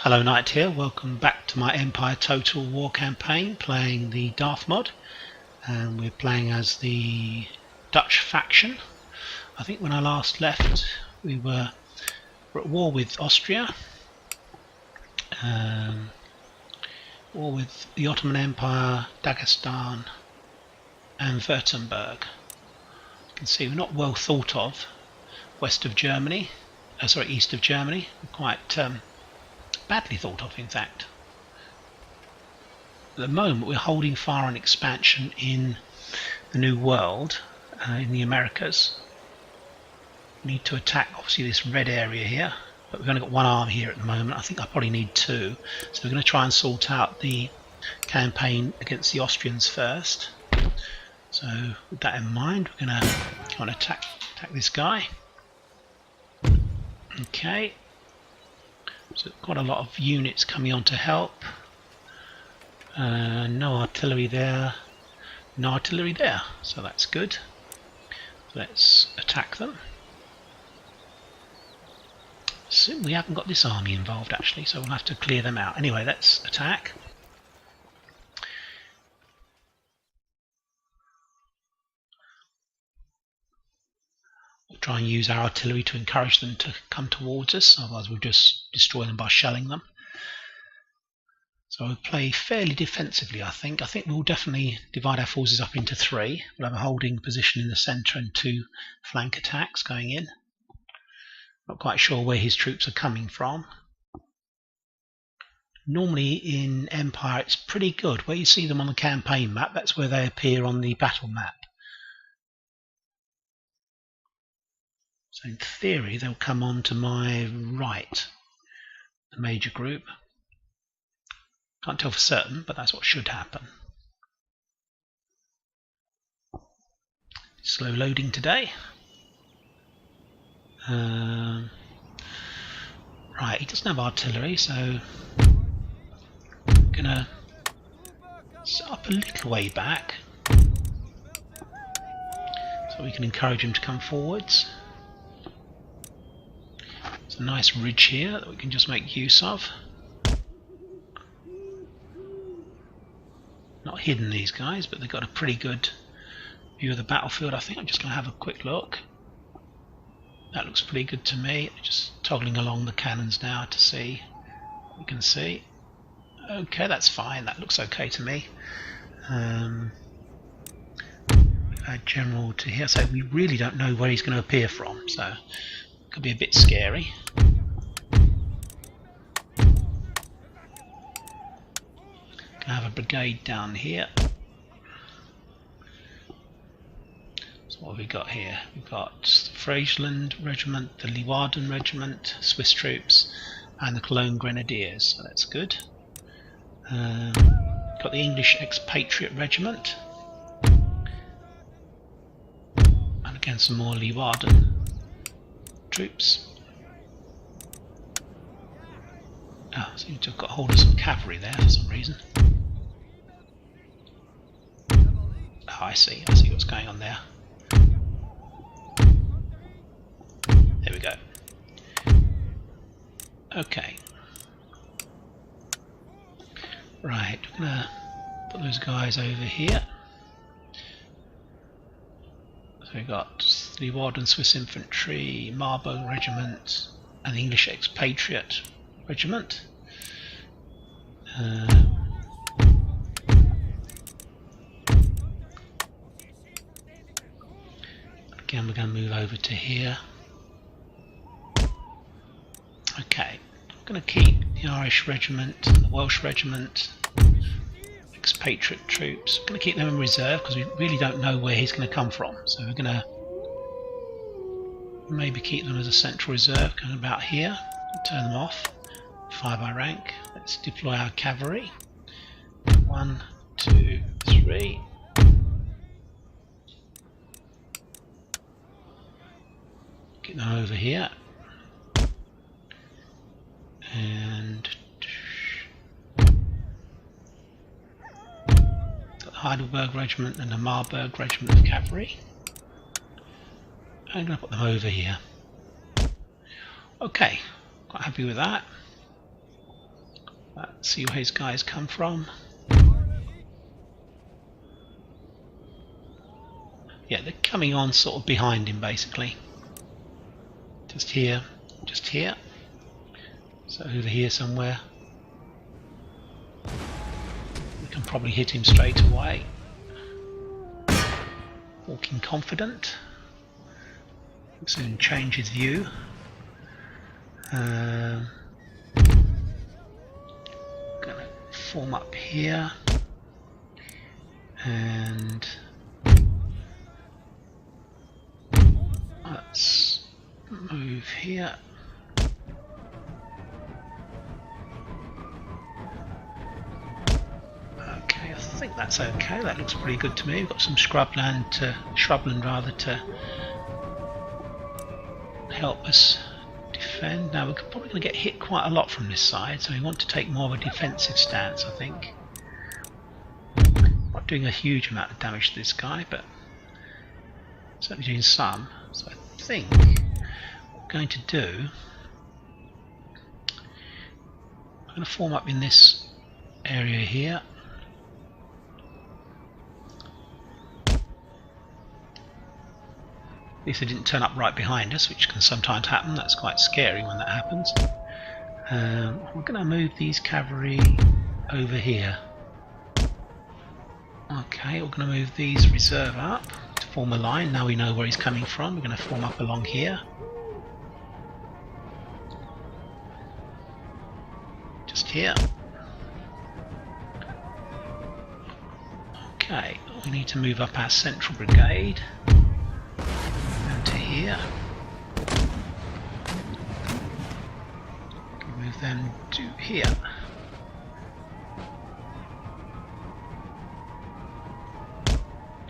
Hello Knight here, welcome back to my Empire Total War campaign playing the Darthmod, and we're playing as the Dutch faction. I think when I last left we were at war with Austria, war with the Ottoman Empire, Dagestan and Württemberg. You can see we're not well thought of east of Germany, we're quite badly thought of in fact. At the moment we're holding fire on expansion in the New World, in the Americas. We need to attack obviously this red area here, but we've only got one army here at the moment. I think I probably need two, so we're going to try and sort out the campaign against the Austrians first. So with that in mind, we're going to try and attack this guy. Okay. So quite a lot of units coming on to help. No artillery there, no artillery there, so that's good. Let's attack them. So we haven't got this army involved actually, so we'll have to clear them out. Anyway, let's attack. We'll try and use our artillery to encourage them to come towards us, otherwise we'll just destroy them by shelling them. So we'll play fairly defensively, I think. I think we'll definitely divide our forces up into three. We'll have a holding position in the centre and two flank attacks going in. Not quite sure where his troops are coming from. Normally in Empire it's pretty good. Where you see them on the campaign map, that's where they appear on the battle map. So in theory they'll come on to my right, the major group. Can't tell for certain, but that's what should happen. Slow loading today. Right, he doesn't have artillery, so I'm gonna set up a little way back so we can encourage him to come forwards. It's a nice ridge here that we can just make use of. Not hidden, these guys, but they've got a pretty good view of the battlefield. I think I'm just going to have a quick look. That looks pretty good to me. Just toggling along the cannons now to see what we can see. Okay, that's fine. That looks okay to me. Add general to here, so we really don't know where he's going to appear from, so it could be a bit scary. I have a brigade down here. So what have we got here? We've got the Friesland Regiment, the Leeuwarden Regiment, Swiss troops, and the Cologne Grenadiers, so that's good. Got the English Expatriate Regiment, and again some more Leeuwarden troops. Oh, I seem to have got hold of some cavalry there for some reason. Oh, I see what's going on there. There we go. Okay. Right, we're gonna put those guys over here. So we've got the Leeuwarden Swiss Infantry, Marburg Regiment, and the English Expatriate Regiment. Again, we're going to move over to here. Okay, I'm going to keep the Irish Regiment, the Welsh Regiment, expatriate troops. I'm going to keep them in reserve because we really don't know where he's going to come from. So we're going to maybe keep them as a central reserve, going about here. Turn them off. 5 by rank. Let's deploy our cavalry. 1, 2, 3. Get them over here. And got the Heidelberg Regiment and the Marburg Regiment of Cavalry. I'm going to put them over here. Okay, quite happy with that. Let's see where his guys come from. Yeah, they're coming on sort of behind him basically. Just here, just here. So over here somewhere. We can probably hit him straight away. Walking confident. He'll soon change his view. Gonna form up here. And let's move here. Okay, I think that's okay. That looks pretty good to me. We've got some shrubland to help us defend. Now we're probably going to get hit quite a lot from this side, so we want to take more of a defensive stance, I think. Not doing a huge amount of damage to this guy, but certainly doing some. So I think what we're going to do, I'm going to form up in this area here. At least they didn't turn up right behind us, which can sometimes happen. That's quite scary when that happens. We're going to move these cavalry over here. Okay, we're going to move these reserve up to form a line. Now we know where he's coming from. We're going to form up along here. Just here. Okay, we need to move up our central brigade. To here. Move them to here.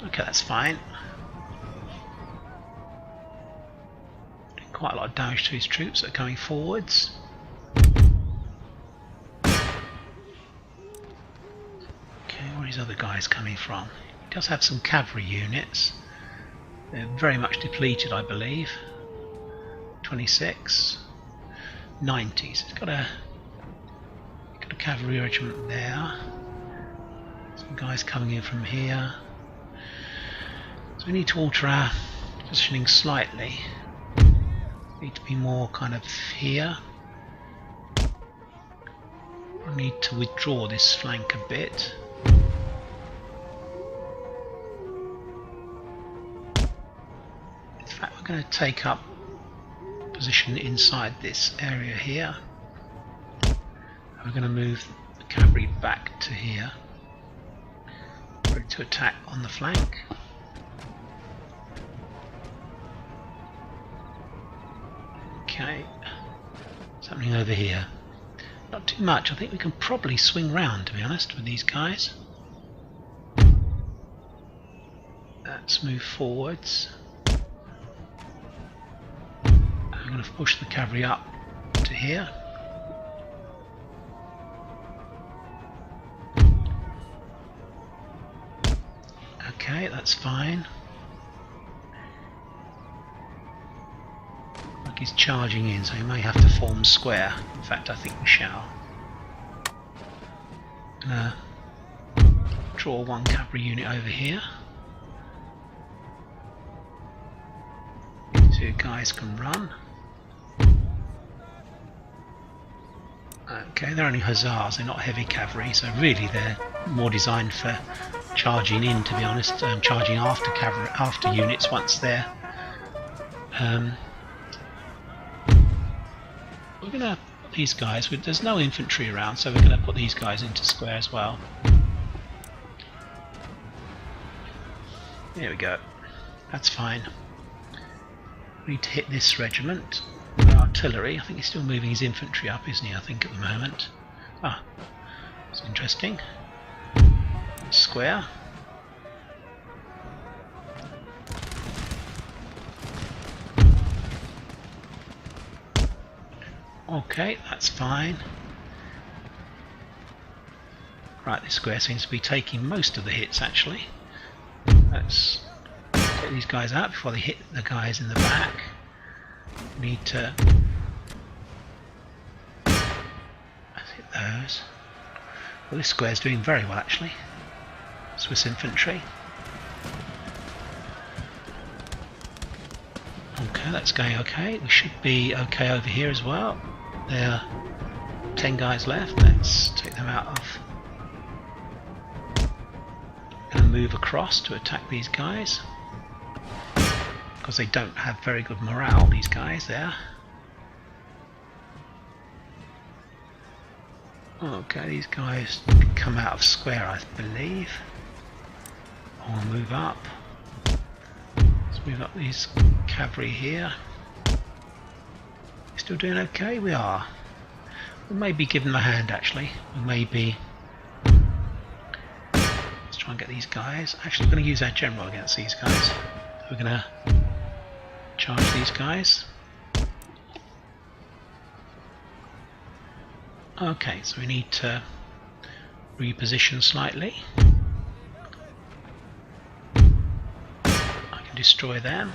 Okay, that's fine. Doing quite a lot of damage to his troops that are coming forwards. Okay, where are his other guys coming from? He does have some cavalry units. They're very much depleted, I believe. 26, 90. So it's got a cavalry regiment there. Some guys coming in from here. So we need to alter our positioning slightly. Need to be more kind of here. We need to withdraw this flank a bit. We're going to take up position inside this area here. We're going to move the cavalry back to here, ready to attack on the flank. Okay, something over here. Not too much. I think we can probably swing round, to be honest, with these guys. Let's move forwards. I'm going to push the cavalry up to here. Okay, that's fine. Like he's charging in, so he may have to form square. In fact, I think we shall. Draw one cavalry unit over here. Two guys can run. Okay, they're only hussars, they're not heavy cavalry, so really they're more designed for charging in, to be honest, charging after cavalry, after units once they're. We're going to put these guys, there's no infantry around, so we're going to put these guys into square as well. There we go, that's fine. We need to hit this regiment. Artillery. I think he's still moving his infantry up, isn't he? I think at the moment. Ah, that's interesting. Square. Okay, that's fine. Right, this square seems to be taking most of the hits actually. Let's get these guys out before they hit the guys in the back. We need to hit those. Well, this square's doing very well actually. Swiss infantry. Okay, that's going okay. We should be okay over here as well. There are 10 guys left. Let's take them out of. Going to move across to attack these guys because they don't have very good morale. These guys there. Okay, these guys come out of square, I believe. I'll move up. Let's move up these cavalry here. Still doing okay? We are. We may be giving them a hand actually. We may be. Let's try and get these guys. Actually, we're going to use our general against these guys. We're going to charge these guys. Okay, so we need to reposition slightly. I can destroy them.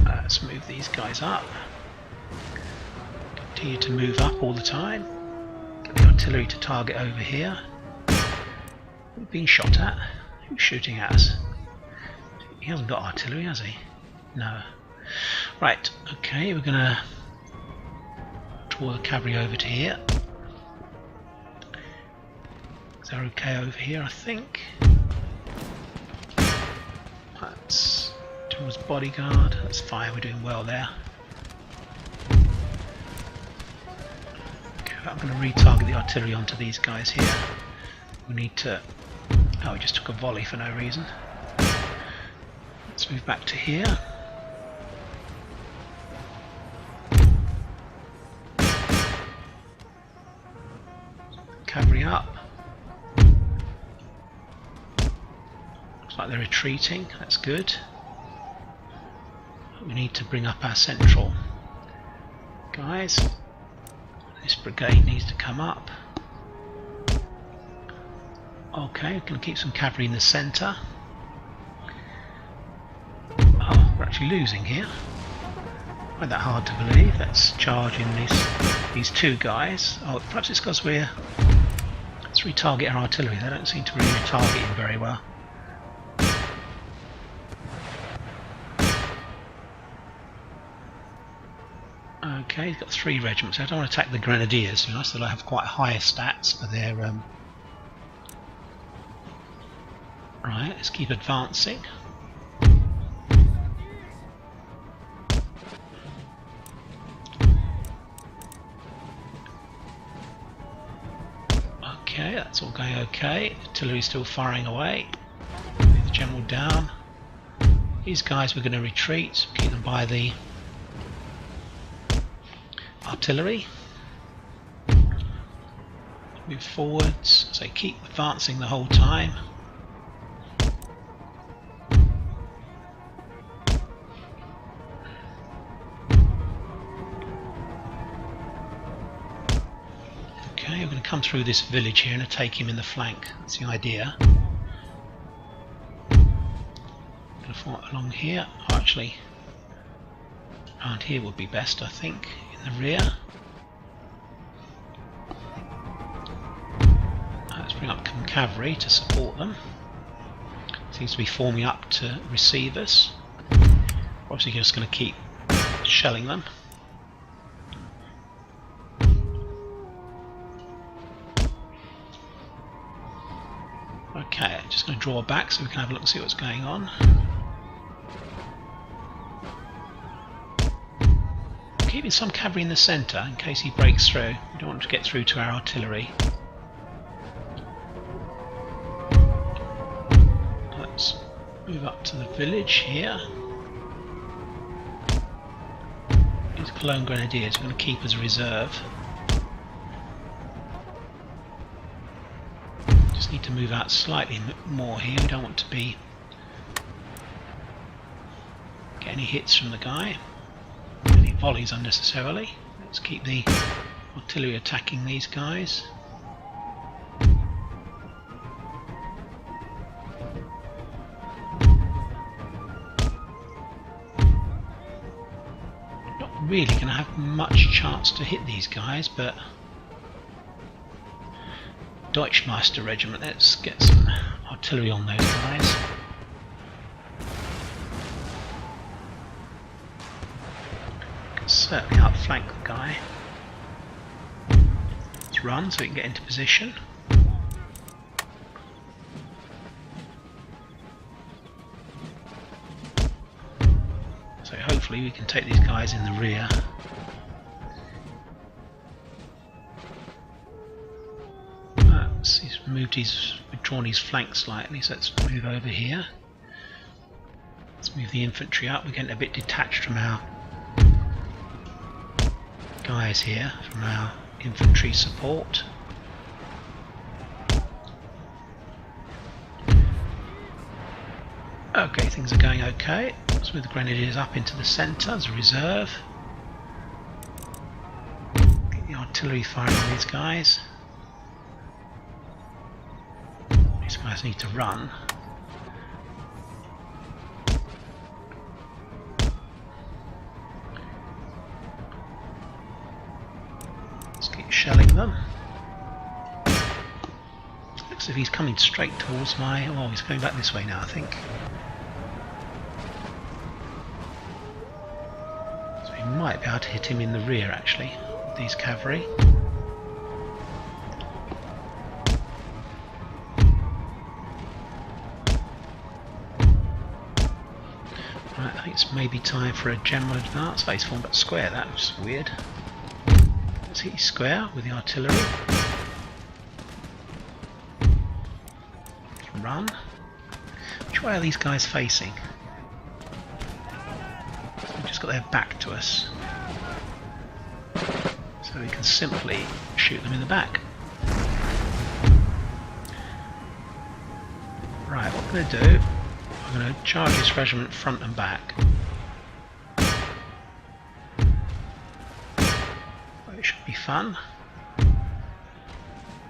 Let's move these guys up. Continue to move up all the time. Get the artillery to target over here. We're being shot at. Who's shooting at us? He hasn't got artillery, has he? No. Right, okay, we're going to draw the cavalry over to here. They're okay over here, I think. That's General's bodyguard. That's fine, we're doing well there. Okay, I'm going to retarget the artillery onto these guys here. We need to. Oh, we just took a volley for no reason. Let's move back to here. Cavalry up. Looks like they're retreating, that's good. We need to bring up our central guys. This brigade needs to come up. Okay, we can keep some cavalry in the centre. Oh, we're actually losing here. Not that hard to believe. Let's charge in these two guys. Oh, perhaps it's because we're. Let's retarget our artillery. They don't seem to really target him very well. Okay, he's got 3 regiments. I don't want to attack the grenadiers. You know, so they'll have quite high stats for their. Right, let's keep advancing. Okay, that's all going okay. Artillery's still firing away. Move the general down. These guys we're going to retreat, keep them by the artillery. Move forwards, so keep advancing the whole time. Okay, we're going to come through this village here and attack him in the flank. That's the idea. Going to fight along here. Oh, actually, around here would be best, I think, in the rear. Let's bring up some cavalry to support them. Seems to be forming up to receive us. Obviously, just going to keep shelling them. Okay, just going to draw back so we can have a look and see what's going on. Keeping some cavalry in the centre in case he breaks through. We don't want to get through to our artillery. Let's move up to the village here. These Cologne Grenadiers we're going to keep as a reserve. Just need to move out slightly more here. We don't want to be get any hits from the guy. Any volleys unnecessarily. Let's keep the artillery attacking these guys. Not really going to have much chance to hit these guys, but Deutschmeister regiment. Let's get some artillery on those guys. Can certainly outflank the guy. Let's run so we can get into position. So hopefully we can take these guys in the rear. He's withdrawn his flank slightly, so let's move over here. Let's move the infantry up. We're getting a bit detached from our guys here, from our infantry support. Okay, things are going okay. Let's move the grenadiers up into the centre as a reserve. Get the artillery firing on these guys. These guys need to run. Let's keep shelling them. Looks as if he's coming straight towards my... oh, he's going back this way now, I think. So we might be able to hit him in the rear, actually, with these cavalry. Right, I think it's maybe time for a general advance. Oh, he's formed up square, that was weird. Let's hit his square with the artillery. Run. Which way are these guys facing? So we've just got their back to us. So we can simply shoot them in the back. Right, what I'm going to do, I'm going to charge this regiment front and back. It should be fun.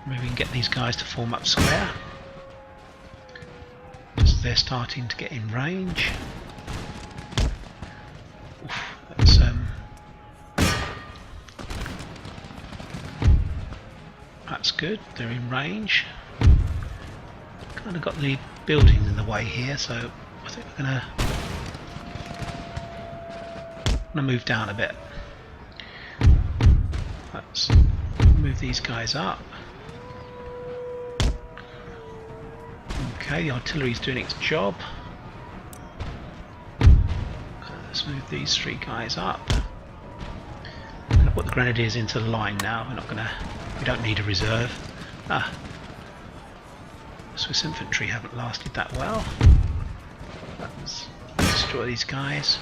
Maybe we can get these guys to form up square. Just they're starting to get in range. Oof, that's good, they're in range. Kind of got the buildings in the way here, so I think we're going to move down a bit. Let's move these guys up. Okay, the artillery's doing its job. Let's move these three guys up. I'm going to put the grenadiers into the line now. We don't need a reserve. Swiss infantry haven't lasted that well. Let's destroy these guys.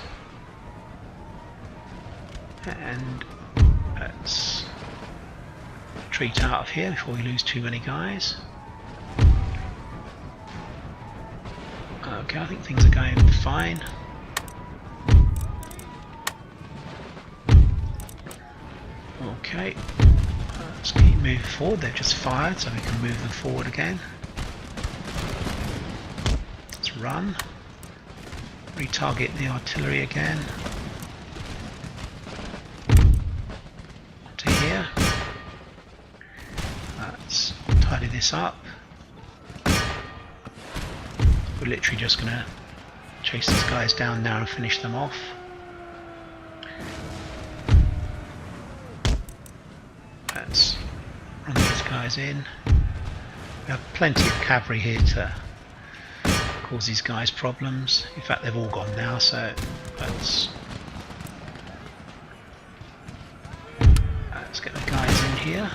And let's retreat out of here before we lose too many guys. Okay, I think things are going fine. Okay, let's keep moving forward. They've just fired, so we can move them forward again. Let's run. Retarget the artillery again. To here. Let's tidy this up. We're literally just going to chase these guys down now and finish them off. Let's run these guys in. We have plenty of cavalry here to cause these guys problems. In fact, they've all gone now, so let's get the guys in here.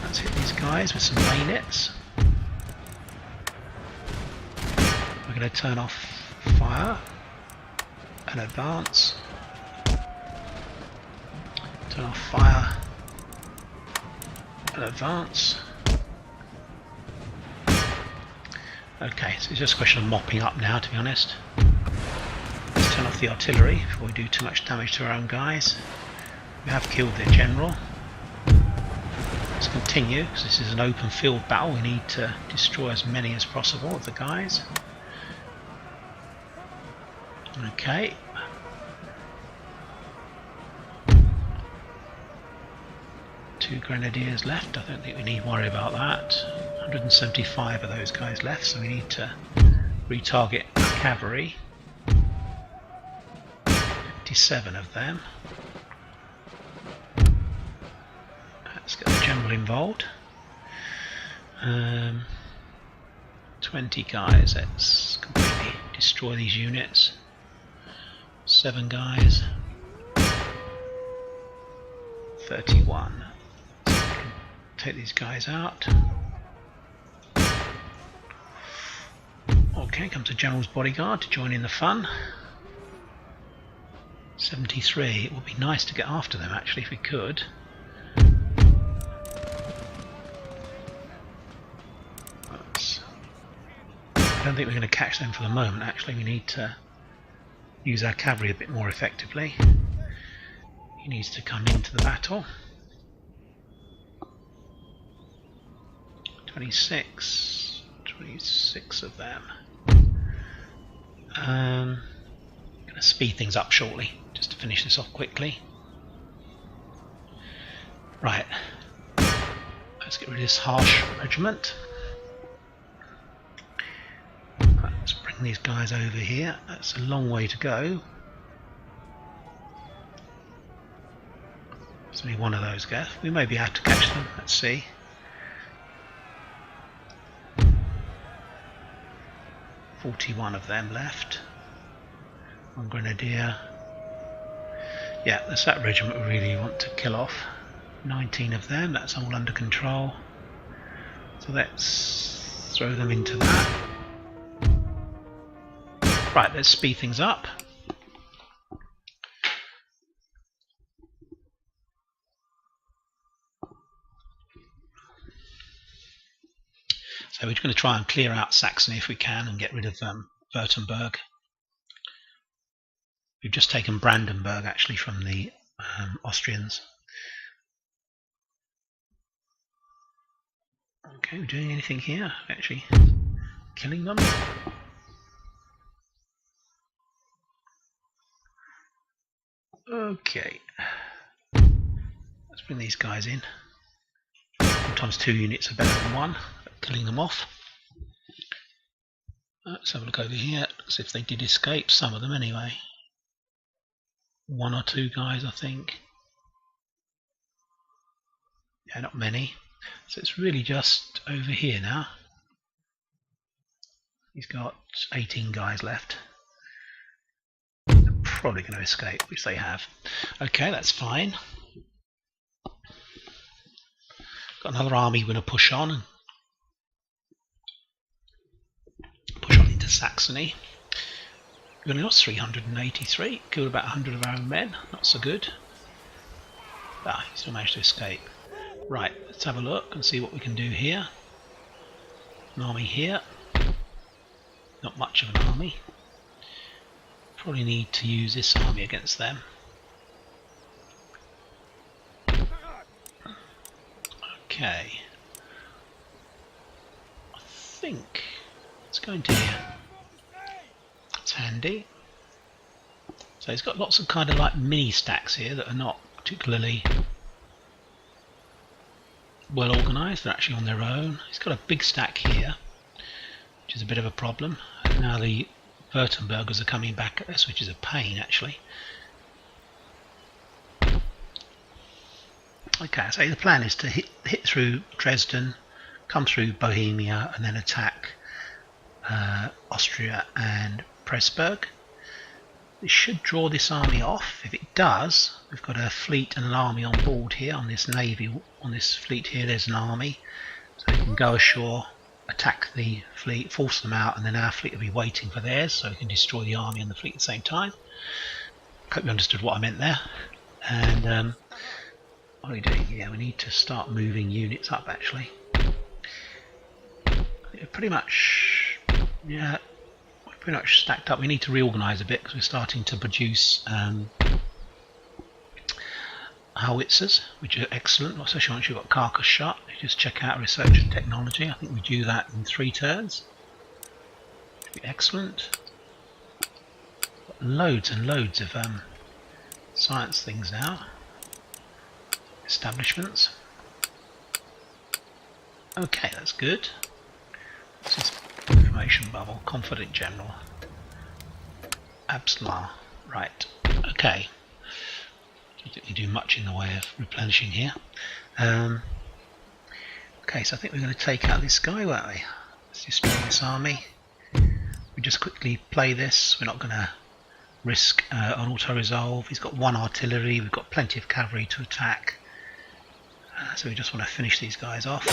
Let's hit these guys with some bayonets. We're going to turn off fire and advance. Turn off fire and advance. Okay, so it's just a question of mopping up now, to be honest. Let's turn off the artillery before we do too much damage to our own guys. We have killed their general. Let's continue, because this is an open field battle. We need to destroy as many as possible of the guys. 2 grenadiers left. I don't think we need to worry about that. 175 of those guys left, so we need to retarget cavalry. 57 of them. Let's get the general involved. 20 guys. Let's completely destroy these units. 7 guys. 31. So we can take these guys out. Okay, comes a general's bodyguard to join in the fun. 73. It would be nice to get after them actually if we could. I don't think we're going to catch them for the moment. Actually, we need to use our cavalry a bit more effectively. He needs to come into the battle. 26 of them. Going to speed things up shortly, just to finish this off quickly. Right, let's get rid of this harsh regiment. Right, let's bring these guys over here. That's a long way to go. There's only one of those guys. We may be able to catch them. Let's see. "41 of them left. 1 grenadier. Yeah, that's that regiment we really want to kill off. 19 of them. That's all under control. So let's throw them into that. Right, let's speed things up. So we're going to try and clear out Saxony if we can and get rid of Württemberg. We've just taken Brandenburg actually from the Austrians. Okay, we're doing anything here? Actually killing them. Okay, let's bring these guys in. Sometimes 2 units are better than 1. Killing them off. Let's have a look over here. Let's see if they did escape. Some of them anyway. 1 or 2 guys, I think. Yeah, not many. So it's really just over here now. He's got 18 guys left. They're probably going to escape, which they have. Okay, that's fine. Got another army we're going to push on. Push on into Saxony. We only lost 383. Killed about 100 of our own men. Not so good. Ah, he still managed to escape. Right, let's have a look and see what we can do here. An army here. Not much of an army. Probably need to use this army against them. Okay. I think let's go into here. That's handy. So it's got lots of kind of like mini stacks here that are not particularly well organised. They're actually on their own. It's got a big stack here, which is a bit of a problem. Now the Württembergers are coming back at us, which is a pain actually. Okay, so the plan is to hit through Dresden, come through Bohemia, and then attack Austria and Pressburg. It should draw this army off. If it does, we've got a fleet and an army on board here on this navy. On this fleet here, there's an army, so we can go ashore, attack the fleet, force them out, and then our fleet will be waiting for theirs, so we can destroy the army and the fleet at the same time. Hope you understood what I meant there. And what are we doing here? We need to start moving units up actually. Pretty much, yeah, we're pretty much stacked up. We need to reorganise a bit because we're starting to produce howitzers, which are excellent, especially once you've got carcass shot. You just check out research and technology. I think we do that in 3 turns. Should be excellent. Got loads and loads of science things now. Establishments. Okay, that's good. This is information bubble. Confident General. Abslar. Right. Okay. Don't think we do much in the way of replenishing here. Okay, so I think we're going to take out this guy, won't we? Let's destroy this army. We just quickly play this. We're not going to risk an auto-resolve. He's got 1 artillery. We've got plenty of cavalry to attack. So we just want to finish these guys off.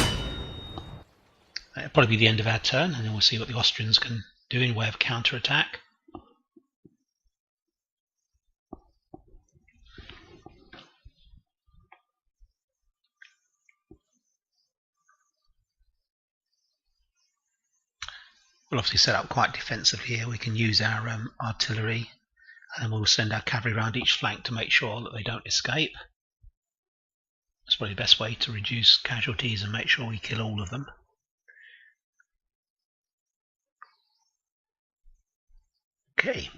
It'll probably be the end of our turn, and then we'll see what the Austrians can do in way of counter-attack. We'll obviously set up quite defensively here. We can use our artillery, and then we'll send our cavalry around each flank to make sure that they don't escape. That's probably the best way to reduce casualties and make sure we kill all of them. Okay.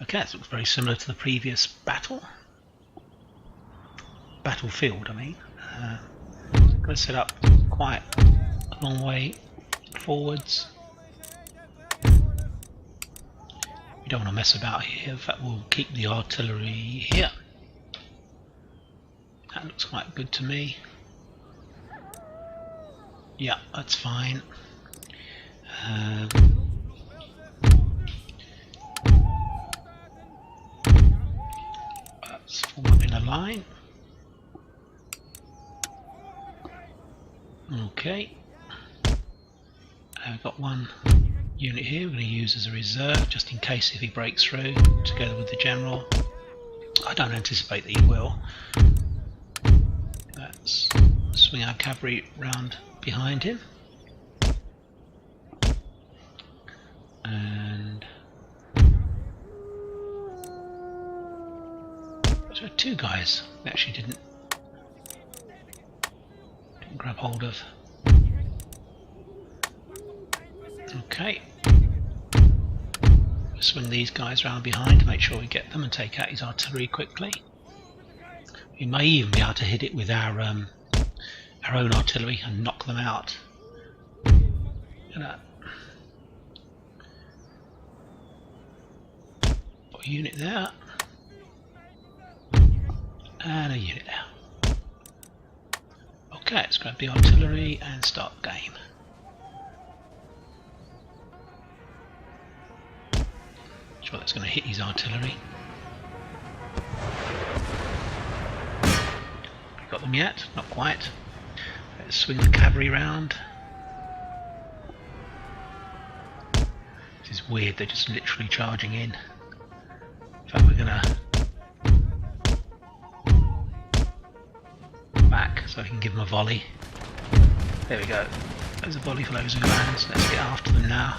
Okay, this looks very similar to the previous battlefield, I mean. I'm going to set up quite a long way forwards. We don't want to mess about here. In fact, we'll keep the artillery here. That looks quite good to me. Yeah, that's fine. Let's form up in a line. Okay. We've got 1 unit here we're going to use as a reserve, just in case if he breaks through, together with the general. I don't anticipate that he will. Let's swing our cavalry round behind him. And so 2 guys we actually didn't grab hold of. Okay. We'll swing these guys round behind to make sure we get them and take out his artillery quickly. We may even be able to hit it with our own artillery and knock them out. Look at that. Got a unit there. And a unit there. Okay, let's grab the artillery and start the game. Sure, that's going to hit his artillery. Got them yet? Not quite. Let's swing the cavalry round. This is weird, they're just literally charging in. In fact, we're going to back so I can give them a volley. There we go. There's a volley for those who lands. Let's get after them now.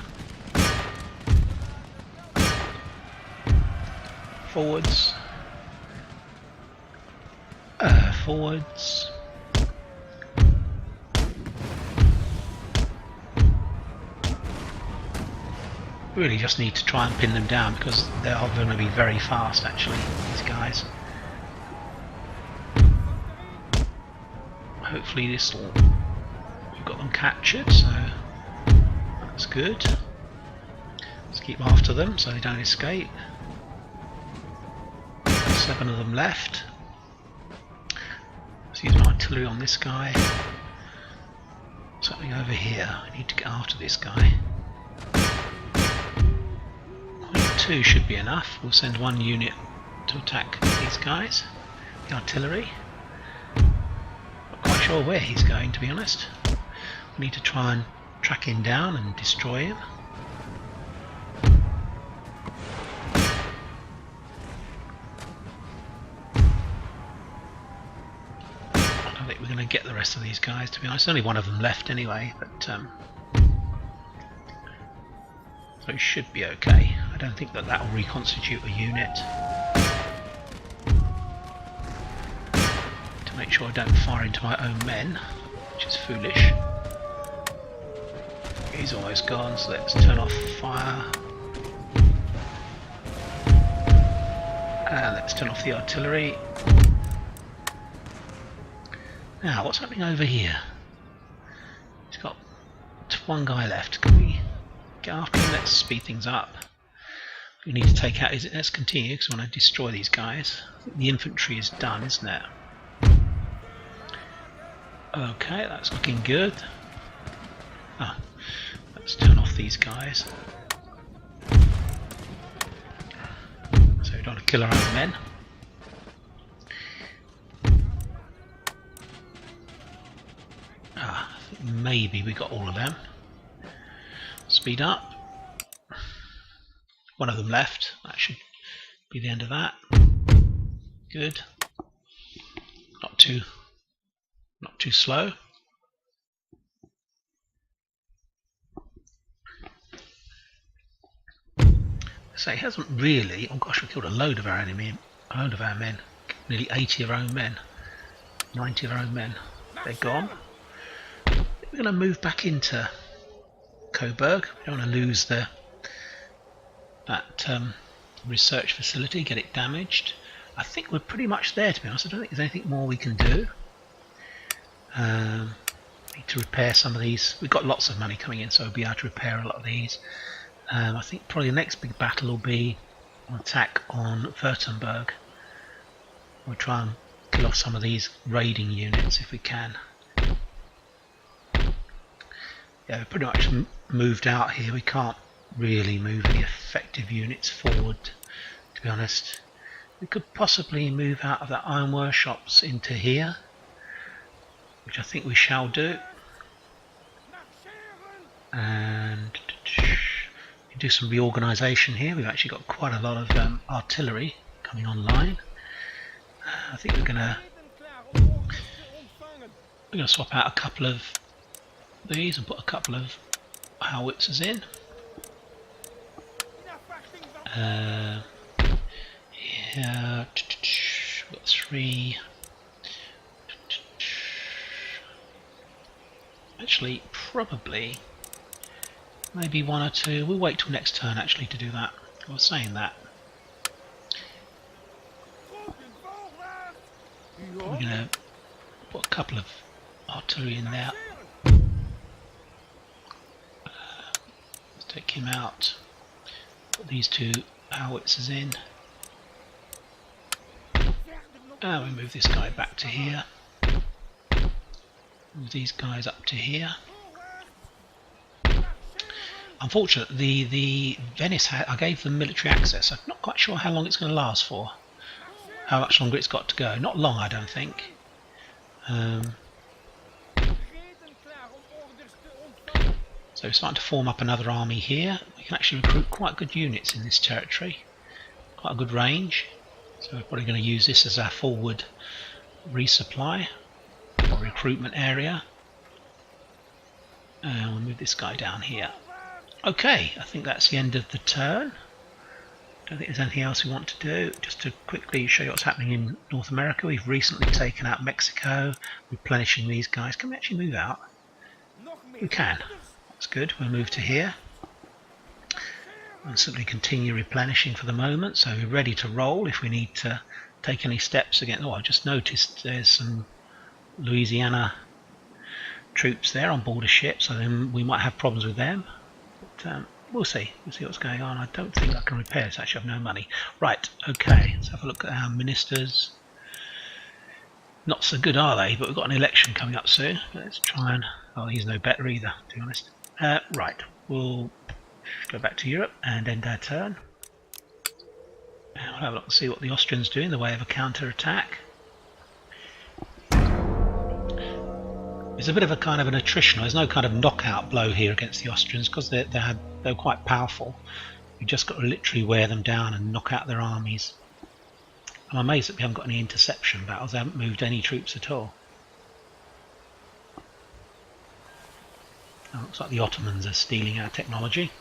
Forwards. Forwards. Really just need to try and pin them down because they are going to be very fast actually, these guys. Hopefully this will, we've got them captured, so that's good. Let's keep after them so they don't escape. 7 of them left. Let's use my artillery on this guy. Something over here. I need to get after this guy. 2 should be enough. We'll send 1 unit to attack these guys. The artillery. Not quite sure where he's going, to be honest. We need to try and track him down and destroy him. We're going to get the rest of these guys, to be honest. Only 1 of them left anyway, but so it should be okay. I don't think that will reconstitute a unit. To make sure I don't fire into my own men, which is foolish. He's almost gone, so let's turn off fire. And let's turn off the artillery. Now, what's happening over here? He's got one guy left. Can we get after him? Let's speed things up. We need to take out. Let's continue because I want to destroy these guys. I think the infantry is done, isn't it? Okay, that's looking good. Let's turn off these guys. So we don't want to kill our own men. I think maybe we got all of them. Speed up. One of them left. That should be the end of that. Good. Not too slow. So he hasn't really. Oh gosh, we killed a load of our men. Nearly 80 of our own men. 90 of our own men. They're gone. We're going to move back into Coburg. We don't want to lose that research facility, get it damaged. I think we're pretty much there, to be honest. I don't think there's anything more we can do. Need to repair some of these. We've got lots of money coming in, so we'll be able to repair a lot of these. I think probably the next big battle will be an attack on Württemberg. We'll try and kill off some of these raiding units if we can. Yeah, we've pretty much moved out here. We can't really move any effective units forward, to be honest. We could possibly move out of the iron workshops into here, which I think we shall do. And do some reorganisation here. We've actually got quite a lot of artillery coming online. I think we're going to swap out a couple of these and put a couple of howitzers in. Yeah, we've got 3. Actually, probably maybe 1 or 2. We'll wait till next turn actually to do that. I was saying that. We're going to put a couple of artillery in there. Let's take him out. Put these 2 howitzers in. And we move this guy back to here. Move these guys up to here. Unfortunately, the Venice, I gave them military access. I'm not quite sure how long it's going to last for. How much longer it's got to go. Not long, I don't think. So we're starting to form up another army here. We can actually recruit quite good units in this territory. Quite a good range. So we're probably going to use this as our forward resupply or recruitment area. And we'll move this guy down here. Okay, I think that's the end of the turn. Don't think there's anything else we want to do. Just to quickly show you what's happening in North America. We've recently taken out Mexico, replenishing these guys. Can we actually move out? We can. That's good. We'll move to here. And simply continue replenishing for the moment. So we're ready to roll if we need to take any steps again. Oh, I just noticed there's some Louisiana troops there on board a ship, so then we might have problems with them. But we'll see. We'll see what's going on. I don't think I can repair this. Actually, I have no money. Right. Okay. Let's have a look at our ministers. Not so good, are they? But we've got an election coming up soon. Let's try and. Oh, he's no better either, to be honest. Right. We'll go back to Europe and end our turn. And we'll have a look and see what the Austrians do in the way of a counter-attack. It's a bit of a kind of an attritional. There's no kind of knockout blow here against the Austrians because they're quite powerful. You've just got to literally wear them down and knock out their armies. I'm amazed that we haven't got any interception battles. They haven't moved any troops at all. Oh, looks like the Ottomans are stealing our technology.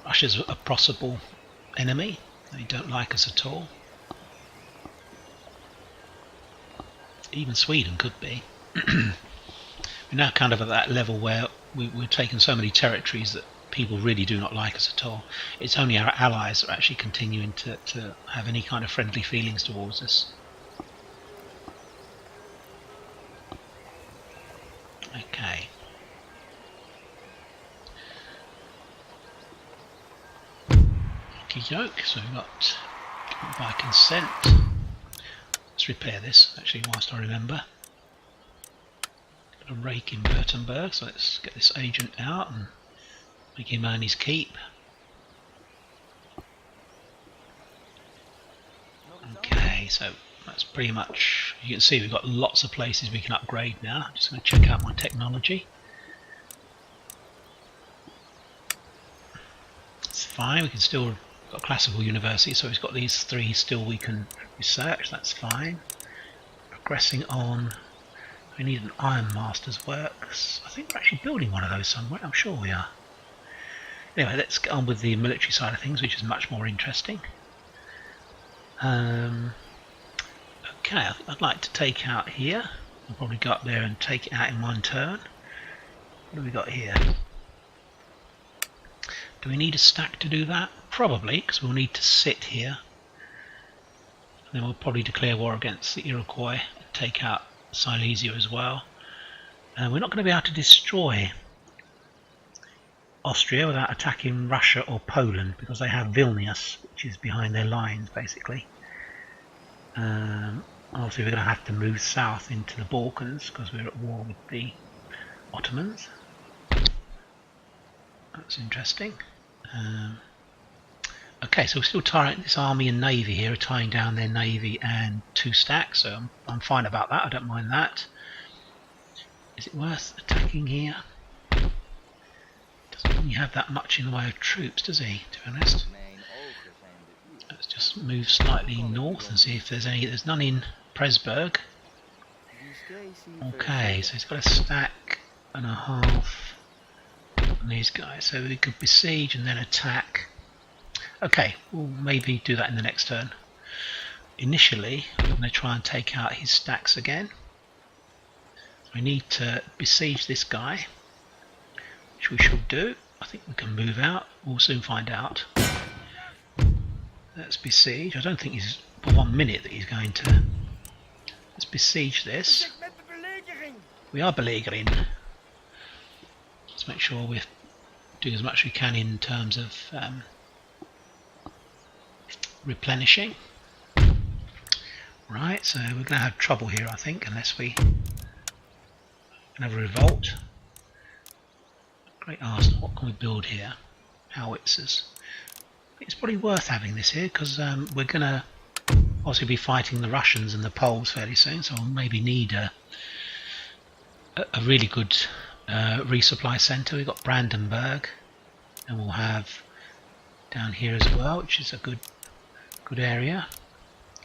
Russia's a possible enemy. They don't like us at all. Even Sweden could be. We're now kind of at that level where we're taking so many territories that people really do not like us at all. It's only our allies that are actually continuing to have any kind of friendly feelings towards us. Okay. Yoke, so we've got by consent. Let's repair this actually whilst I remember. Got a rake in Württemberg, so let's get this agent out and make him earn his keep. Okay, so that's pretty much, you can see we've got lots of places we can upgrade now. I'm just going to check out my technology. It's fine, we can still got classical university, so we've got these 3 still we can research, that's fine. Progressing on, we need an Iron Master's Works. I think we're actually building one of those somewhere, I'm sure we are. Anyway, let's get on with the military side of things, which is much more interesting. Okay, I'd like to take out here. I'll probably go up there and take it out in one turn. What do we got here? Do we need a stack to do that? Probably, because we'll need to sit here. And then we'll probably declare war against the Iroquois and take out Silesia as well. We're not going to be able to destroy Austria without attacking Russia or Poland, because they have Vilnius, which is behind their lines basically. Obviously we're going to have to move south into the Balkans because we're at war with the Ottomans. That's interesting. Okay, so we're still tying this army and navy here, are tying down their navy and 2 stacks, so I'm fine about that, I don't mind that. Is it worth attacking here? Doesn't really have that much in the way of troops, does he, to be honest? Let's just move slightly north and see if there's any. There's none in Presburg. Okay, so he's got a stack and a half on these guys, so we could besiege and then attack. Okay, we'll maybe do that in the next turn. Initially, we're going to try and take out his stacks again. We need to besiege this guy, which we shall do. I think we can move out. We'll soon find out. Let's besiege. I don't think he's for 1 minute that he's going to. Let's besiege this. We are beleaguering. Let's make sure we're doing as much as we can in terms of replenishing. Right, so we're going to have trouble here, I think, unless we can have a revolt. Great arsenal. What can we build here? Howitzers. It's probably worth having this here because we're going to obviously be fighting the Russians and the Poles fairly soon, so we'll maybe need a really good resupply centre. We've got Brandenburg, and we'll have down here as well, which is a good area.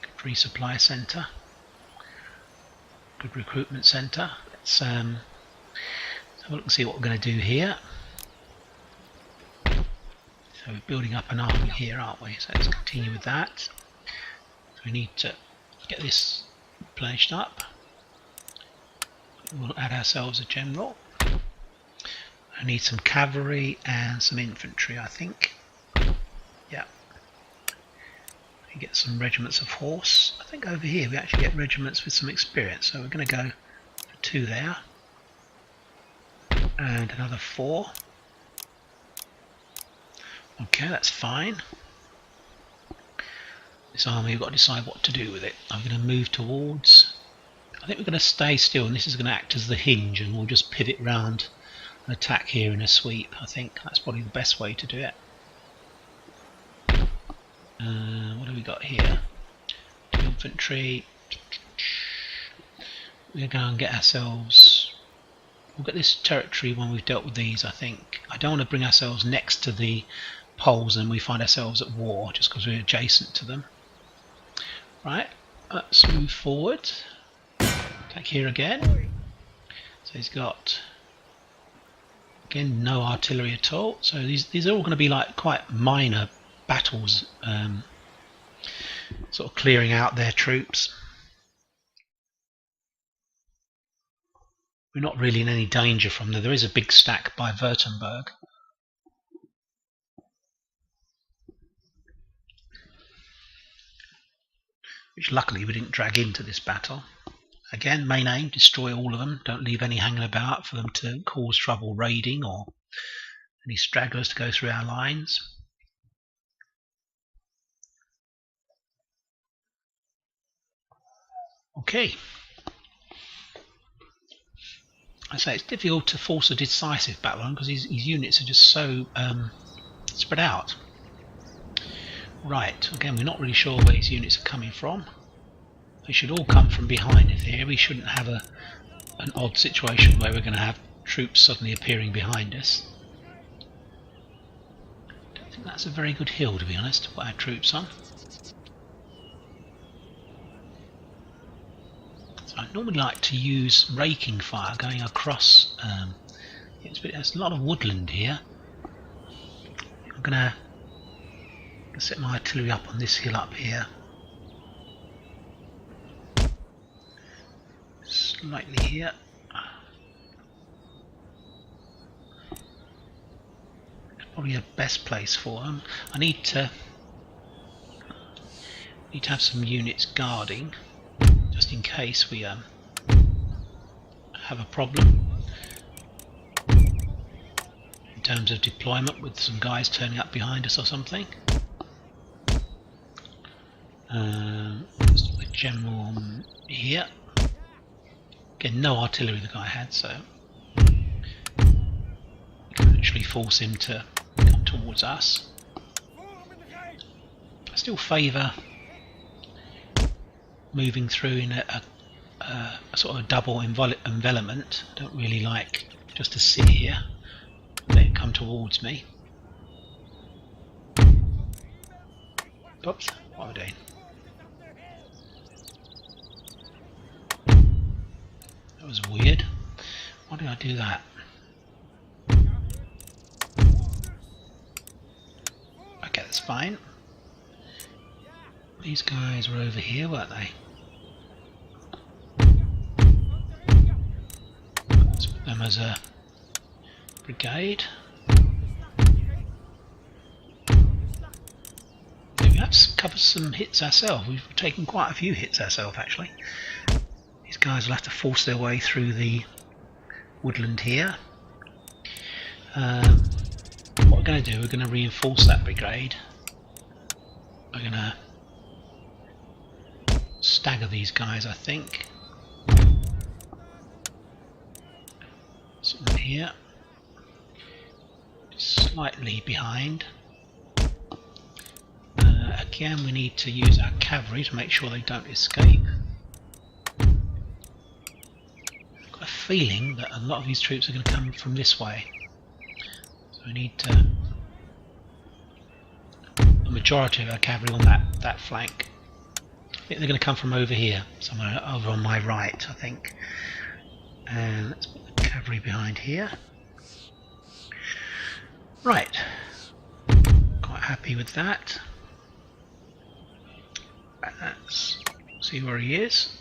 Good resupply centre, good recruitment centre. Let's have a look and see what we're going to do here. So we're building up an army here, aren't we? So let's continue with that. So we need to get this replenished up. We'll add ourselves a general. I need some cavalry and some infantry, I think. Yeah. We get some regiments of horse. I think over here we actually get regiments with some experience. So we're going to go for 2 there. And another 4. Okay, that's fine. This army, we've got to decide what to do with it. I'm going to move towards. I think we're going to stay still, and this is going to act as the hinge, and we'll just pivot round and attack here in a sweep. I think that's probably the best way to do it. What have we got here? Infantry. We're going to go and get ourselves. We'll get this territory when we've dealt with these, I think. I don't want to bring ourselves next to the Poles and we find ourselves at war just because we're adjacent to them. Right, let's move forward. Attack here again. So he's got, again, no artillery at all. So these are all going to be like quite minor battles, sort of clearing out their troops. We're not really in any danger from them. There is a big stack by Württemberg. which luckily we didn't drag into this battle. Again, main aim, destroy all of them. Don't leave any hanging about for them to cause trouble raiding or any stragglers to go through our lines. Okay. I say it's difficult to force a decisive battle on because his units are just so spread out. Right, again, we're not really sure where his units are coming from. They should all come from behind in theory. We shouldn't have an odd situation where we're going to have troops suddenly appearing behind us. Don't think that's a very good hill, to be honest, to put our troops on. So I normally like to use raking fire going across. There's a lot of woodland here. I'm going to set my artillery up on this hill up here. Slightly here. It's probably the best place for them. I need to have some units guarding, just in case we have a problem in terms of deployment with some guys turning up behind us or something. Let's do the general here. Again, no artillery the guy had, so we can actually force him to come towards us. I still favour moving through in a sort of double envelopment. I don't really like just to sit here, let it come towards me. Oops, what am I doing? That was weird. Why did I do that? Okay, that's fine. These guys were over here, weren't they? Let's put them as a brigade. We have covered some hits ourselves. We've taken quite a few hits ourselves, actually. These guys will have to force their way through the woodland here. What we're going to do, we're going to reinforce that brigade. We're going to stagger these guys, I think. Something here. Slightly behind. Again, we need to use our cavalry to make sure they don't escape. I've got a feeling that a lot of these troops are going to come from this way. So we need to... the majority of our cavalry on that flank. I think they're going to come from over here, somewhere over on my right, I think. And let's put the cavalry behind here. Right. Quite happy with that. Let's see where he is.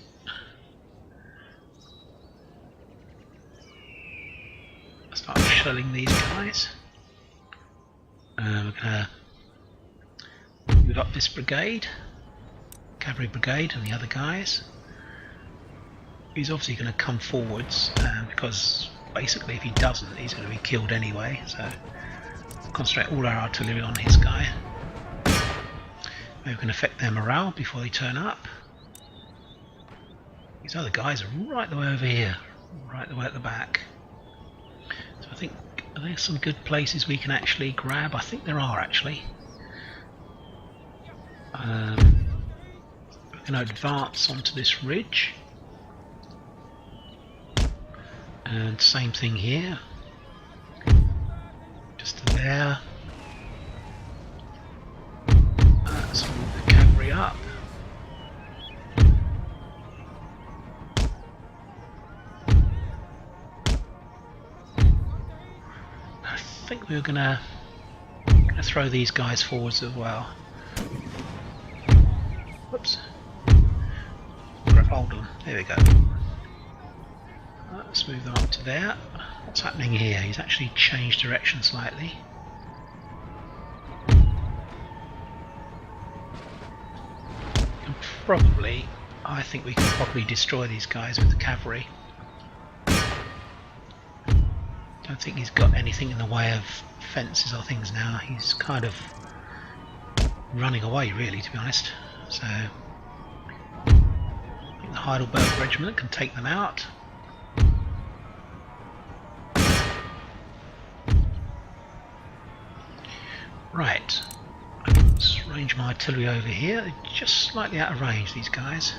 Start shelling these guys. We're going to move up this brigade, cavalry brigade, and the other guys. He's obviously going to come forwards because basically if he doesn't, he's going to be killed anyway. So we'll concentrate all our artillery on his guy. Maybe we can affect their morale before they turn up. These other guys are right the way over here, right the way at the back. So I think, are there some good places we can actually grab? I think there are actually. We're going to advance onto this ridge. And same thing here. Just there. Let's move the cavalry up. I think we were gonna throw these guys forwards as well. Whoops. Hold on. There we go. Let's move them up to there. What's happening here? He's actually changed direction slightly. probably, I think we can probably destroy these guys with the cavalry. Don't think he's got anything in the way of fences or things now. He's kind of running away, really, to be honest. So I think the Heidelberg Regiment can take them out. Right, let's range my artillery over here. They're just slightly out of range, these guys.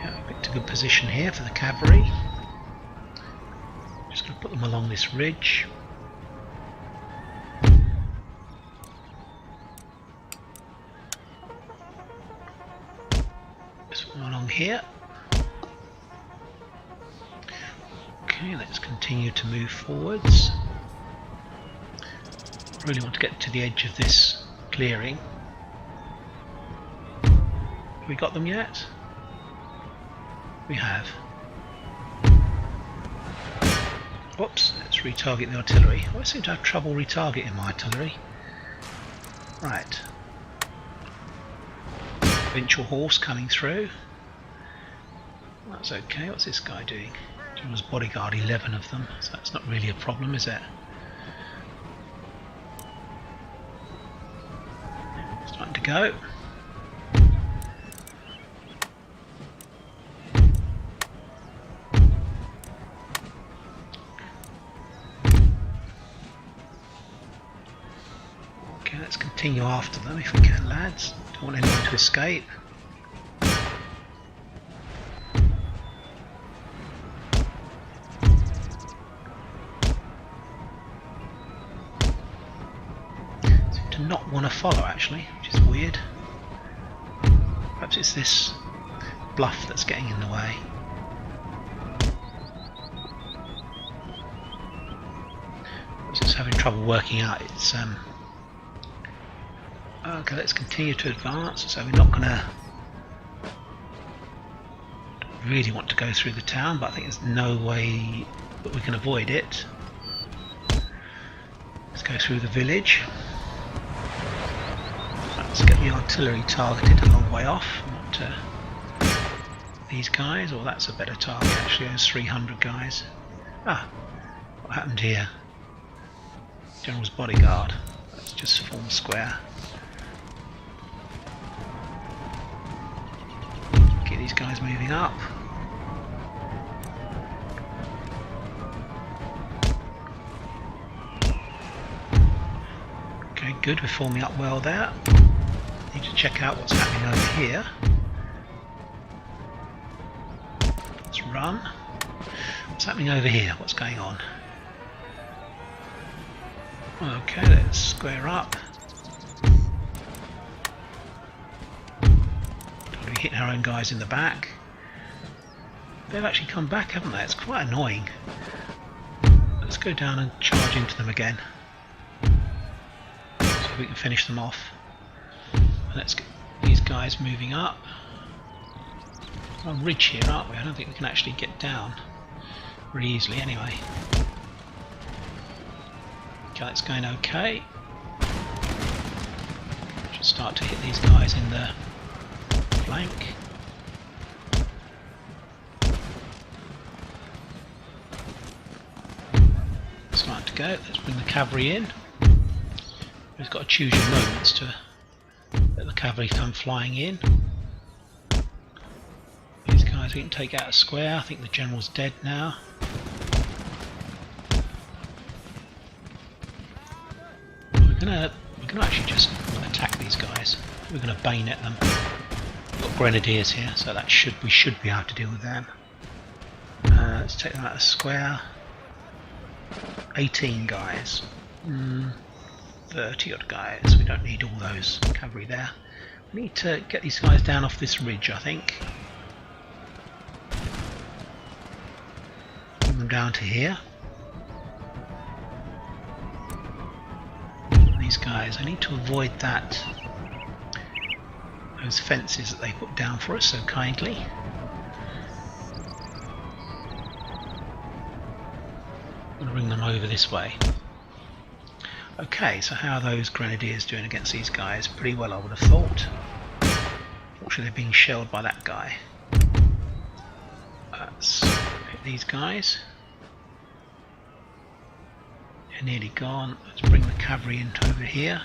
Yeah, a bit to good position here for the cavalry. Just going to put them along this ridge. This one along here. Okay, let's continue to move forwards. Really want to get to the edge of this clearing. Have we got them yet? We have. Whoops, let's retarget the artillery. I seem to have trouble retargeting my artillery. Right. Provincial horse coming through. That's okay. What's this guy doing? General's bodyguard, 11 of them, so that's not really a problem, is it? Starting to go. Okay, let's continue after them if we can, lads. Don't want anyone to escape. Not want to follow, actually, which is weird. Perhaps it's this bluff that's getting in the way. I was just having trouble working out its okay, let's continue to advance. So we're not going to really want to go through the town, but I think there's no way that we can avoid it. Let's go through the village. Let's get the artillery targeted a long way off, not these guys, or that's a better target actually, those 300 guys. Ah, what happened here? General's bodyguard. Let's just form square. Get these guys moving up. Okay, good, we're forming up well there. Need to check out what's happening over here. Let's run. What's happening over here? What's going on? Okay, let's square up. Don't be hitting our own guys in the back. They've actually come back, haven't they? It's quite annoying. Let's go down and charge into them again, so we can finish them off. Let's get these guys moving up. We're on ridge here, aren't we? I don't think we can actually get down very easily anyway. Okay, that's going okay. Should start to hit these guys in the flank. Starting to go. Let's bring the cavalry in. We've got to choose your moments to let the cavalry come flying in. These guys we can take out a square. I think the general's dead now. We're gonna actually just attack these guys. We're gonna bayonet them. We've got grenadiers here, so that we should be able to deal with them. Let's take them out of the square. 18 guys. 30 odd guys. We don't need all those cavalry there. We need to get these guys down off this ridge, I think. Bring them down to here. These guys, I need to avoid those fences that they put down for us so kindly. I'm going to bring them over this way. Okay, so how are those grenadiers doing against these guys? Pretty well, I would have thought. Fortunately, they're being shelled by that guy. Let's hit these guys. They're nearly gone. Let's bring the cavalry into over here.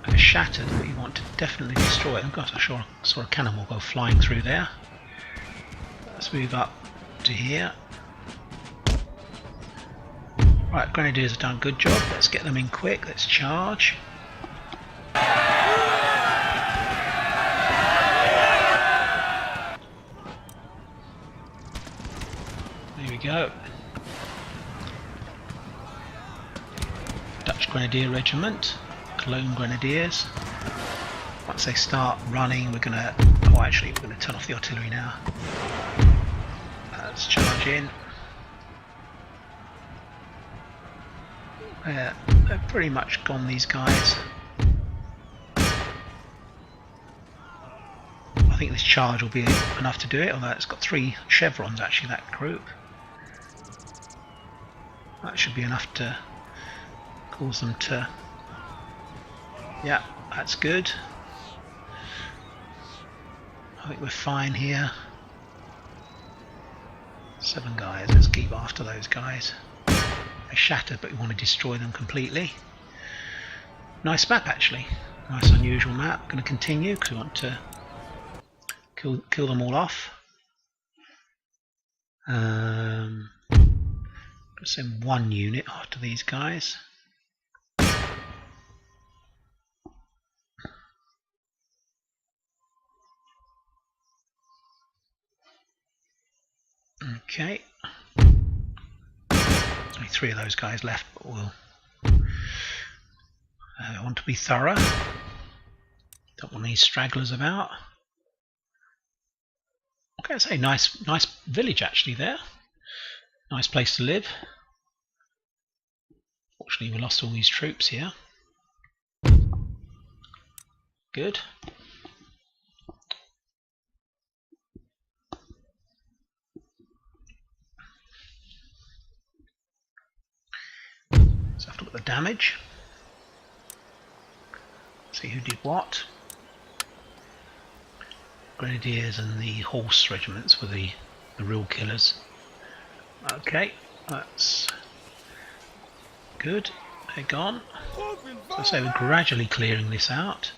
They're shattered, but you want to definitely destroy them. Gosh, I saw a cannonball go flying through there. Let's move up to here. Right, grenadiers have done a good job. Let's get them in quick. Let's charge. There we go. Dutch Grenadier Regiment, Cologne Grenadiers. Once they start running, we're gonna. Oh, actually, we're gonna turn off the artillery now. Let's charge in. They're pretty much gone, these guys. I think this charge will be enough to do it, although it's got 3 chevrons actually, that group. That should be enough to cause them to... Yeah, that's good. I think we're fine here. 7 guys, let's keep after those guys. They're shattered, but we want to destroy them completely. Nice map actually, nice unusual map. Going to continue because we want to kill them all off. Send 1 unit after these guys. Okay. Only 3 of those guys left, but we'll want to be thorough. Don't want any stragglers about. Okay, I say nice village actually there. Nice place to live. Fortunately, we lost all these troops here. Good. Let's have to look at the damage. See who did what. Grenadiers and the horse regiments were the real killers. Okay, that's good. They're gone. So I say we're gradually clearing this out.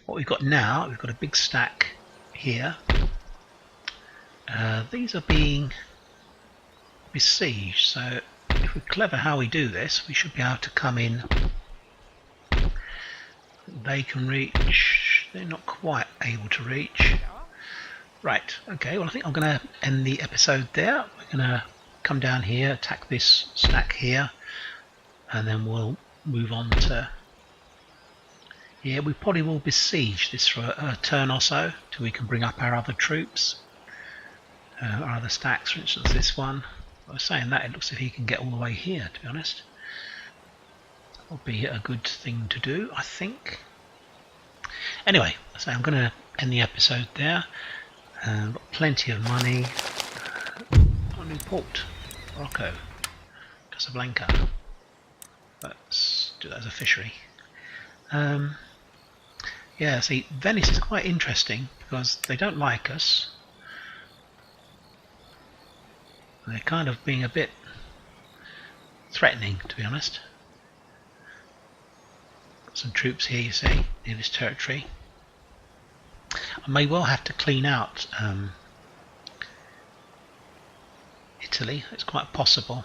What we've got now, we've got a big stack here. These are being besieged, so if we're clever how we do this, we should be able to come in. They can reach. They're not quite able to reach. Right, okay, well I think I'm going to end the episode there. We're going to come down here, attack this stack here, and then we'll move on to... Yeah, we probably will besiege this for a turn or so, till we can bring up our other troops. Our other stacks, for instance this one. I was saying that, it looks as if he can get all the way here, to be honest. That would be a good thing to do, I think. Anyway, so I'm going to end the episode there. Got plenty of money. A new port, Morocco, Casablanca. Let's do that as a fishery. Yeah, see, Venice is quite interesting because they don't like us. They're kind of being a bit threatening, to be honest. Got some troops here, you see, near this territory. I may well have to clean out Italy. It's quite possible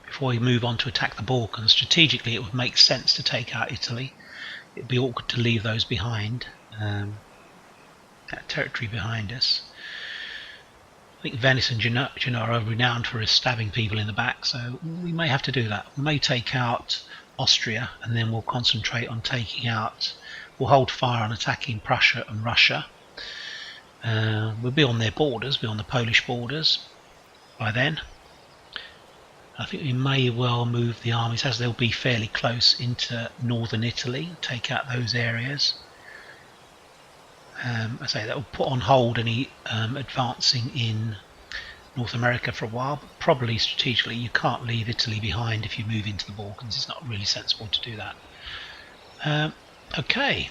before we move on to attack the Balkans. Strategically, it would make sense to take out Italy. It'd be awkward to leave those behind, that territory behind us. I think Venice and Genoa are renowned for stabbing people in the back, so we may have to do that. We may take out Austria, and then we'll concentrate on taking out... We'll hold fire on attacking Prussia and Russia. We'll be on their borders, be on the Polish borders by then. I think we may well move the armies, as they'll be fairly close, into northern Italy, take out those areas. I say that will put on hold any advancing in North America for a while, but probably strategically you can't leave Italy behind if you move into the Balkans. It's not really sensible to do that. Okay.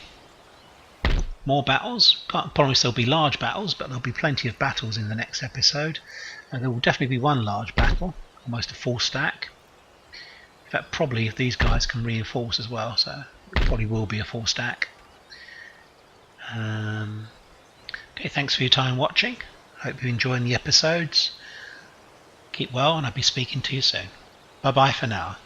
More battles. Can't promise there'll be large battles, but there'll be plenty of battles in the next episode. There will definitely be one large battle, almost a full stack. In fact, probably if these guys can reinforce as well, so it probably will be a full stack. Okay, thanks for your time watching. Hope you're enjoying the episodes. Keep well, and I'll be speaking to you soon. Bye bye for now.